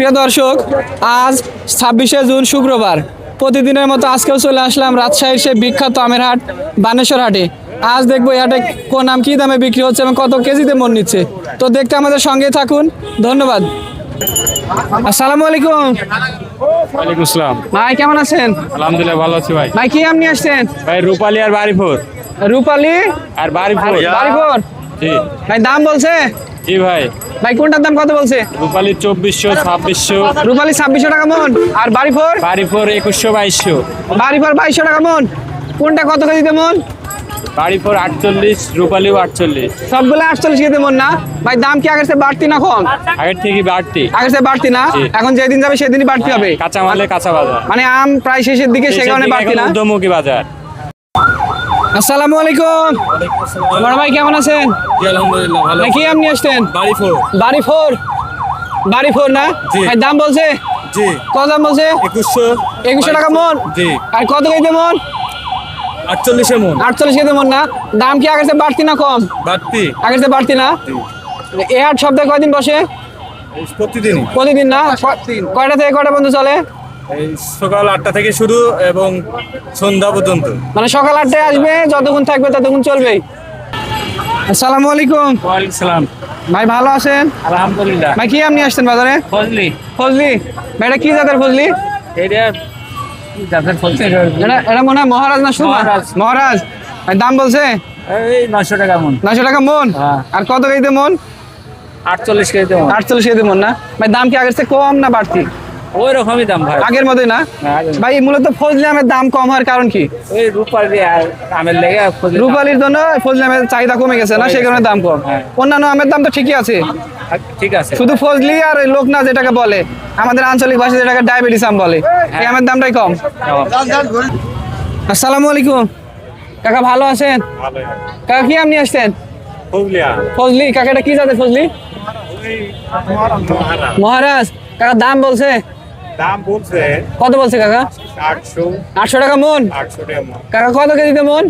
প্রিয় দর্শক, আজ 26শে জুন শুক্রবার। প্রতিদিনের মতো আজকেও চলে আসলাম রাজশাহীর সেই বিখ্যাত আমের হাট বানেশ্বর হাটে। আজ দেখবো এই হাটে কোন আম কী দামে বিক্রি হচ্ছে এবং কত কেজিতে মন নিচ্ছে। তো দেখতে আমাদের সঙ্গে থাকুন, ধন্যবাদ। আসসালামু আলাইকুম। ওয়ালাইকুম আসসালাম। ভাই কেমন আছেন? আলহামদুলিল্লাহ ভালো আছি ভাই। ভাই কি আম নিয়ে আসছেন? ভাই রূপালী আর বাড়িপুর। রূপালী আর বাড়িপুর। বাড়িপুর। জি ভাই দাম বলছে? জি ভাই। ভাই কোনটার দাম কত বলছে? রূপালী 2400, 2600। রূপালী 2600 টাকা মন, আর বাড়িপুর? বাড়িপুর 2100, 2200। বাড়িপুর 2200 টাকা মন। কোনটা কত কেজিতে মন? বাড়িপুর 48, রূপালীও 48। সবগুলো 48 কেজিতে মন না? ভাই দাম কি আগের চেয়ে বাড়তি না কম? আগের থেকে বাড়তি। আগের চেয়ে বাড়তি না? জি। এখন যেদিন যাবে সেদিনই বাড়তি হবে। কাঁচা মালে কাঁচা বাজার। মানে আম প্রায় শেষের দিকে, সে কারণে বাড়তি না? ঊর্ধ্বমুখী বাজার। আসসালামু আলাইকুম। বড় ভাই কেমন আছেন? আলহামদুলিল্লাহ ভালো। ভাই কি আম নিয়ে আসছেন? বাড়িপুর। বাড়িপুর। বাড়িপুর না? জি। ভাই দাম বলছে? জি। কত দাম বলছে? 2100 টাকা মন। জি। আর কত কেজিতে মন? 48 মন। 48 কেজিতে মন না? দাম কি আগের চেয়ে বাড়তি না কম? বাড়তি। আগের চেয়ে বাড়তি না? এ হাট সপ্তাহে কয়দিন বসে? প্রতিদিনই। প্রতিদিন না? কয়টা থেকে কয়টা পর্যন্ত চলে? এই সকাল 8টা থেকে শুরু এবং সন্ধ্যা পর্যন্ত। মানে সকাল 8টায় আসবে, যতক্ষণ থাকবে ততক্ষণ চলবেই। আসসালামু আলাইকুম। ওয়ালাইকুম সালাম। ভাই ভালো আছেন? আলহামদুলিল্লাহ। ভাই কি আম নিয়ে আসছেন বাজারে? ফজলি। ফজলি। ভাই এটা কি জাতের ফজলি? এটা যাদের ফজলি এটা মনে হয় মহারাজ না সুরমা? মহারাজ। মহারাজ। ভাই দাম বলছে? এই 900 টাকা মন। 900 টাকা মন। হ্যাঁ। আর কত কেজিতে মন? 48 কেজিতে মন। 48 কেজিতে মন না? ভাই দাম কি আগের চেয়ে কম না বাড়তি? ওই রকমই দাম ভাই। আগের মতোই না? ভাই মূলত ফজলি আমের দাম কম হওয়ার কারণ কি? ওই রূপালী আর আমের লেগে ফজলি রূপালীর জন্য ফজলি আমের চাহিদা কমে গেছে না, সেই কারণে দাম কম। হ্যাঁ। অন্যান্য আমের দাম তো ঠিকই আছে, ঠিক আছে। শুধু ফজলি আর ওই লোকনা যেটাকে বলে আমাদের আঞ্চলিক ভাষায় যেটাকে ডায়াবেটিস আম বলে, এই আমের দামটাই কম। আসসালামু আলাইকুম। কাকা ভালো আছেন? কাকা কি আম নিয়ে আসছেন? ফজলি। কাকা এটা কি জাতের ফজলি? মহারাজ। কাকা দাম বলছে? দাম বলছে কত বলছে কাকা? 800। 800 টাকা মন। 800 টাকা মন। কাকা কত কেজিতে মন?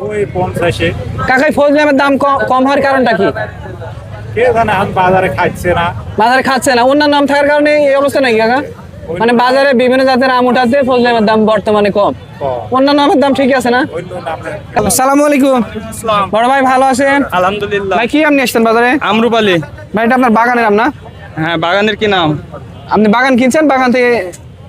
ওই 50। কাকা এই ফজলি আমের দাম কম হওয়ার কারণটা কি? কে জানে, আজ বাজারে খাচ্ছে না। বাজারে খাচ্ছে না, অন্যান্য আম থাকার কারণে এই অবস্থা নাকি কাকা? মানে বাজারে বিভিন্ন জাতের আম উঠাতে ফজলি আমের দাম বর্তমানে কম, অন্যান্য আমের দাম ঠিকই আছে না? আসসালামু আলাইকুম। বড় ভাই ভালো আছেন? আলহামদুলিল্লাহ। ভাই কি আম নিয়ে আসছেন বাজারে? আমরুপালি। ভাই এটা আপনার বাগানের আম না? হ্যাঁ, বাগানের কি নাম? আপনি বাগান কিনছেন, বাগান থেকে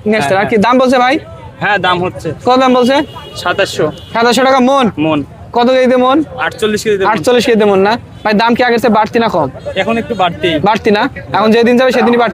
নিয়ে আসছেন। আর কি দাম বলছে ভাই? হ্যাঁ, দাম হচ্ছে কত দাম বলছে? 2700 2700 টাকা মন। মন। কত কেজিতে মন? 48 কেজি। 48 কেজিতে মন না? ভাই দাম কি আগের চেয়ে বাড়তি না কম? এখন একটু বাড়তি। বাড়তি না? এখন যেদিন যাবে সেদিনই বাড়তি।